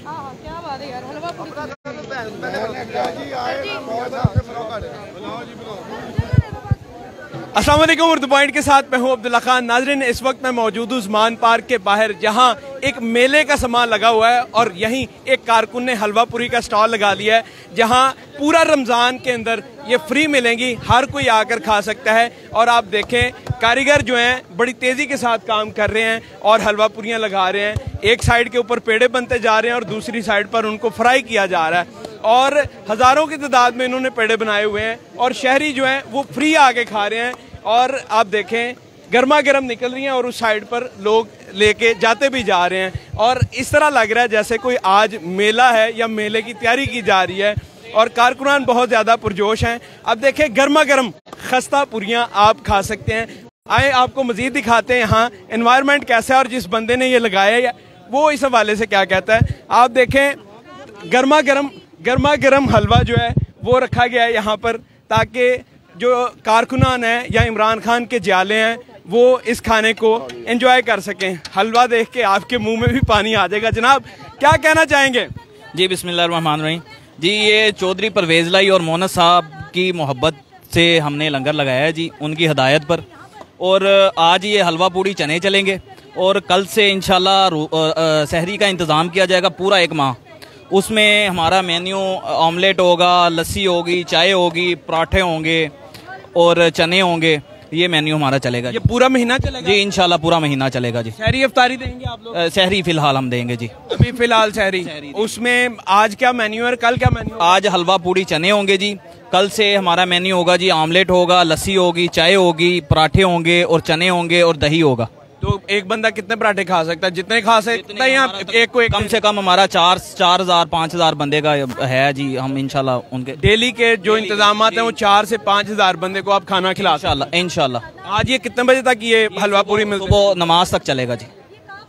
क्या बात है यार, हलवा पूरी अस्सलाम वालेकुम। उर्दू पॉइंट के साथ मैं हूं अब्दुल्ला खान। नाज़रीन, इस वक्त मैं मौजूद हूं उस्मान पार्क के बाहर, जहां एक मेले का सामान लगा हुआ है और यहीं एक कारकुन ने हलवा पूरी का स्टॉल लगा लिया है, जहां पूरा रमज़ान के अंदर ये फ्री मिलेंगी, हर कोई आकर खा सकता है। और आप देखें, कारीगर जो हैं बड़ी तेज़ी के साथ काम कर रहे हैं और हलवा पूरियाँ लगा रहे हैं। एक साइड के ऊपर पेड़े बनते जा रहे हैं और दूसरी साइड पर उनको फ्राई किया जा रहा है और हज़ारों की तादाद में इन्होंने पेड़े बनाए हुए हैं और शहरी जो हैं वो फ्री आके खा रहे हैं। और आप देखें, गर्मा गर्म निकल रही हैं और उस साइड पर लोग लेके जाते भी जा रहे हैं और इस तरह लग रहा है जैसे कोई आज मेला है या मेले की तैयारी की जा रही है और कारकुनान बहुत ज़्यादा पुरजोश हैं। अब देखें, गर्मा गर्म खस्ता पूरियाँ आप खा सकते हैं। आए आपको मज़ीद दिखाते हैं यहाँ एनवायरनमेंट कैसा है और जिस बंदे ने ये लगाया है वो इस हवाले से क्या कहता है। आप देखें, गर्मा गर्म हलवा जो है वो रखा गया है यहाँ पर, ताकि जो कारकुनान हैं या इमरान खान के जाले हैं वो इस खाने को एंजॉय कर सकें। हलवा देख के आपके मुंह में भी पानी आ जाएगा। जनाब, क्या कहना चाहेंगे? जी बिस्मिल्लाहिर्रहमानिर्रहीम। जी, ये चौधरी परवेज़ लाई और मोहम्मद साहब की मोहब्बत से हमने लंगर लगाया है जी, उनकी हदायत पर। और आज ये हलवा पूड़ी चने चलेंगे और कल से इंशाल्लाह सहरी का इंतज़ाम किया जाएगा पूरा एक माह। उसमें हमारा मेन्यू ऑमलेट होगा, लस्सी होगी, चाय होगी, पराठे होंगे और चने होंगे। ये मेन्यू हमारा चलेगा। ये पूरा महीना चलेगा जी, इंशाल्लाह पूरा महीना चलेगा जी। सहरी इफ्तारी देंगे आप लोग? सहरी फिलहाल हम देंगे जी, अभी फिलहाल सहरी। उसमें आज क्या मेन्यू है, कल क्या मेन्यू? आज हलवा पूड़ी चने होंगे जी। कल से हमारा मेन्यू होगा जी, ऑमलेट होगा, लस्सी होगी, चाय होगी, पराठे होंगे और चने होंगे और दही होगा। तो एक बंदा कितने पराठे खा सकता है? जितने खा सकता है या एक को एक? कम से कम हमारा 4,000 5,000 बंदे का है जी। हम इंशाल्लाह उनके डेली के जो इंतजाम हैं वो 4 से 5,000 बंदे को आप खाना खिला इंशाल्लाह। आज ये कितने बजे तक ये हलवा पूरी मिलती है? सुबह नमाज तक चलेगा जी।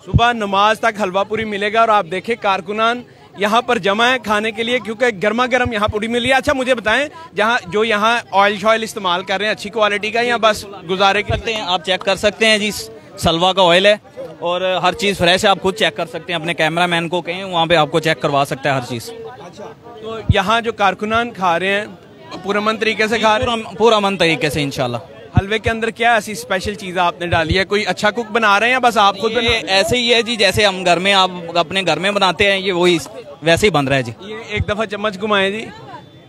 सुबह नमाज तक हलवा पूरी मिलेगा। और आप देखें, कारकुनान यहाँ पर जमा है खाने के लिए, क्योंकि गर्मा गर्म यहाँ पूरी मिली है। अच्छा, मुझे बताएं, जो यहाँ ऑयल शॉयल इस्तेमाल कर रहे हैं अच्छी क्वालिटी का या बस गुजारे करते हैं? आप चेक कर सकते हैं जी, सलवा का ऑयल है और हर चीज़ फ्रेश है। आप खुद चेक कर सकते हैं, अपने कैमरामैन को कहें वहाँ पे आपको चेक करवा सकता है हर चीज़। अच्छा, तो यहाँ जो कारकुनान खा रहे हैं पुरअमन तरीके से खा रहे हैं? पूरा अमन तरीके से इंशाल्लाह। हलवे के अंदर क्या ऐसी स्पेशल चीज़ आपने डाली है? कोई अच्छा कुक बना रहे हैं या बस आप खुद? ऐसे ही है जी, जैसे हम घर में आप अपने घर में बनाते हैं, ये वही वैसे ही बन रहा है जी। ये एक दफ़ा चम्मच घुमाएं जी।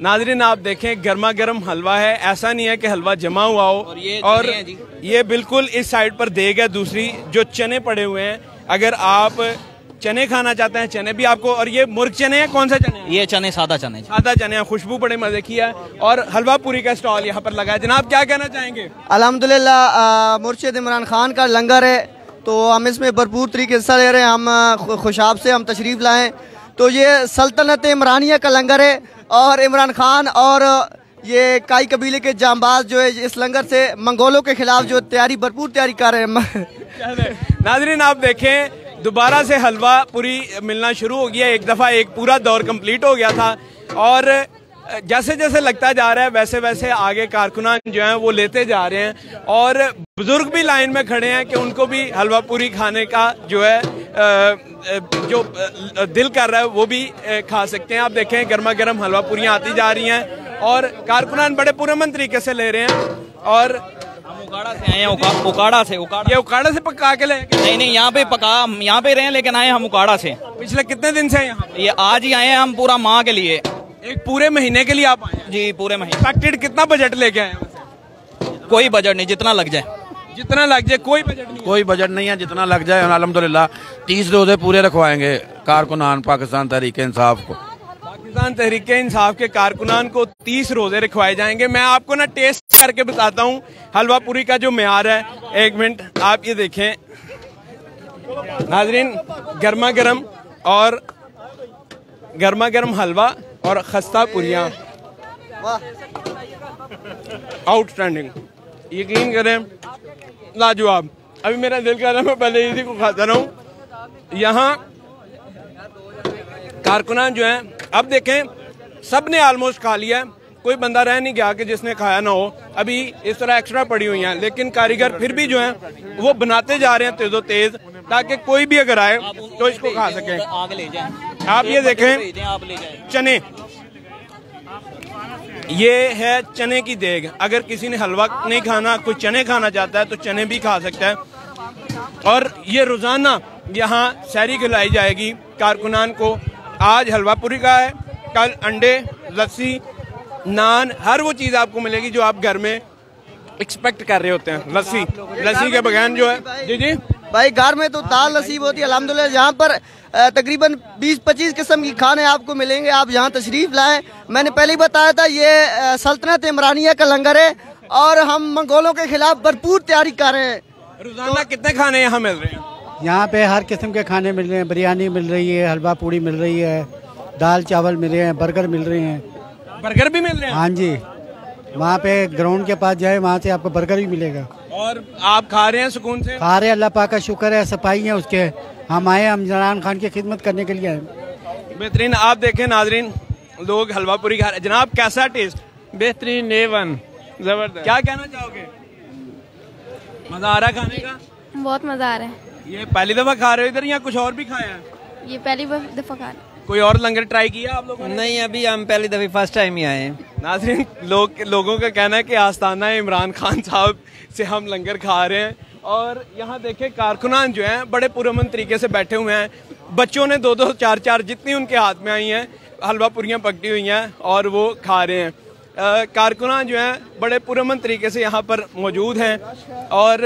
नाज़रीन, आप देखें, गर्मा गर्म हलवा है, ऐसा नहीं है कि हलवा जमा हुआ हो। और ये बिल्कुल इस साइड पर देग है दूसरी, जो चने पड़े हुए हैं। अगर आप चने खाना चाहते हैं, चने भी आपको। और ये मुर्ग चने हैं, कौन सा चने हैं? ये चने सादा चने हैं, खुशबू बड़े मजे की है। और हलवा पूरी का स्टॉल यहाँ पर लगा है। जनाब, क्या कहना चाहेंगे? अल्हम्दुलिल्लाह, मुर्शिद इमरान खान का लंगर है तो हम इसमें भरपूर तरीके से हिस्सा ले रहे हैं। हम खुशाब से हम तशरीफ़ लाएँ। तो ये सल्तनत इमरानिया का लंगर है और इमरान खान और ये काई कबीले के जांबाज जो है इस लंगर से मंगोलों के खिलाफ जो भरपूर तैयारी कर रहे हैं। नाज़रीन, आप देखें, दोबारा से हलवा पूरी मिलना शुरू हो गया। एक दफ़ा एक पूरा दौर कंप्लीट हो गया था और जैसे जैसे लगता जा रहा है वैसे वैसे आगे कारकुनान जो हैं वो लेते जा रहे हैं और बुजुर्ग भी लाइन में खड़े हैं कि उनको भी हलवा पूरी खाने का जो है जो दिल कर रहा है वो भी खा सकते हैं। आप देखें, गर्मा गर्म हलवा पूरियाँ आती जा रही हैं और कारकुनान बड़े पुरअमन तरीके से ले रहे हैं। और हम उकाड़ा से आए हैं, उकाड़ा से पका के ले? नहीं, यहाँ पे रहे हैं, लेकिन आए हम उकाड़ा से। पिछले कितने दिन से यहाँ? ये आज ही आए हैं हम, पूरा माह के लिए। एक पूरे महीने के लिए आप आए? जी, पूरे महीने। एक्सपेक्टेड कितना बजट लेके आए? कोई बजट नहीं, जितना लग जाए। कोई बजट नहीं? कोई बजट नहीं है, जितना लग जाए। अल्हम्दुलिल्लाह 30 रोजे पूरे रखवाएंगे कारकुनान पाकिस्तान तहरीक इंसाफ को। पाकिस्तान तहरीक इंसाफ के कारकुनान को 30 रोजे रखवाए जाएंगे। मैं आपको ना टेस्ट करके बताता हूँ हलवा पूरी का जो मेयार है। एक मिनट, आप ये देखें नाजरीन, गर्मा गर्म हलवा और खस्ता पूरियाँ आउटस्टैंडिंग, यकीन करें लाजवाब। अभी मेरा दिल कर रहा है मैं पहले इसी को खाता रहा हूँ। यहाँ कारकुनान जो हैं, अब देखें, सब ने ऑलमोस्ट खा लिया है, कोई बंदा रह नहीं गया कि जिसने खाया ना हो। अभी इस तरह एक्स्ट्रा पड़ी हुई हैं, लेकिन कारीगर फिर भी जो हैं वो बनाते जा रहे हैं तेज़ो तेज़, ताकि कोई भी अगर आए तो इसको खा सके। आगे ले जाएं। आप ये देखें आप ले जाएं। चने, ये है चने की देग। अगर किसी ने हलवा नहीं खाना, कोई चने खाना चाहता है तो चने भी खा सकता है। और ये रोजाना यहाँ सहरी खिलाई जाएगी कारकुनान को। आज हलवा पूरी का है, कल अंडे, लस्सी, नान, हर वो चीज़ आपको मिलेगी जो आप घर में एक्सपेक्ट कर रहे होते हैं। लस्सी के बगैर जो है जी भाई घर में तो दाल नसीब होती है अल्हम्दुलिल्लाह। यहाँ पर तकरीबन 20-25 किस्म की खाने आपको मिलेंगे। आप यहाँ तशरीफ लाएं। मैंने पहले ही बताया था ये सल्तनत इमरानिया का लंगर है और हम मंगोलों के खिलाफ भरपूर तैयारी कर रहे हैं। रोजाना कितने खाने यहाँ मिल रहे हैं? यहाँ पे हर किस्म के खाने मिल रहे हैं। बिरयानी मिल रही है, हलवा पूड़ी मिल रही है, दाल चावल मिल रहे हैं, बर्गर मिल रहे हैं। बर्गर भी मिल रहे हैं? हाँ जी, वहाँ पे ग्राउंड के पास जाए, वहाँ से आपको बर्गर भी मिलेगा। और आप खा रहे हैं सुकून से? खा रहे हैं, अल्लाह पाक का शुक्र है, सफाई है उसके। हम आए, हम इमरान खान की खिदमत करने के लिए आए। बेहतरीन। आप देखें नाजरीन, लोग हलवा पूरी खा रहे हैं। जनाब कैसा टेस्ट? बेहतरीन, A1, जबरदस्त। क्या कहना चाहोगे? मजा आ रहा है खाने का? बहुत मजा आ रहा है। ये पहली दफा खा रहे हो इधर या कुछ और भी खाया है? ये पहली दफा खा रहे हैं। कोई और लंगर ट्राई किया आप लोगों ने? नहीं, अभी हम पहली दफे फर्स्ट टाइम ही आए हैं। नाज़रीन, लोगों का कहना है कि आस्ताना इमरान खान साहब से हम लंगर खा रहे हैं। और यहाँ देखें कारकुनान जो हैं बड़े पुरअमन तरीके से बैठे हुए हैं। बच्चों ने 2-2, 4-4 जितनी उनके हाथ में आई हैं हलवा पूरियाँ पकड़ी हुई हैं और वो खा रहे हैं। कारकुनान जो हैं बड़े पुरअमन तरीके से यहाँ पर मौजूद हैं। और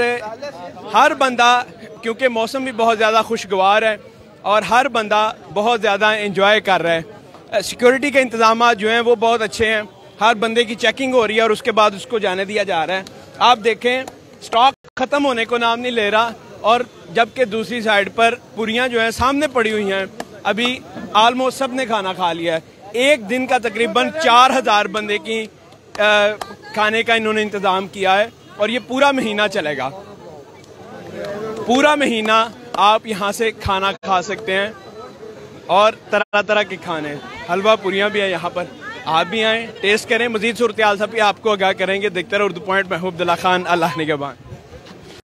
हर बंदा, क्योंकि मौसम भी बहुत ज़्यादा खुशगवार है और हर बंदा बहुत ज़्यादा एंजॉय कर रहा है। सिक्योरिटी के इंतजाम जो हैं वो बहुत अच्छे हैं। हर बंदे की चेकिंग हो रही है और उसके बाद उसको जाने दिया जा रहा है। आप देखें, स्टॉक ख़त्म होने को नाम नहीं ले रहा। और जबकि दूसरी साइड पर पूरियाँ जो हैं सामने पड़ी हुई हैं, अभी आलमोस्ट सब ने खाना खा लिया है। एक दिन का तकरीबन 4000 बंदे की खाने का इन्होंने इंतज़ाम किया है और ये पूरा महीना चलेगा। पूरा महीना आप यहाँ से खाना खा सकते हैं और तरह तरह के खाने, हलवा पूरियाँ भी हैं यहाँ पर। आप भी आएँ, टेस्ट करें। मजीद सूरत हाल सब आपको आगाह करेंगे। देखते रहो उर्दू पॉइंट। मैं हूं अब्दुल्ला खान, अल्लाह निगहबान।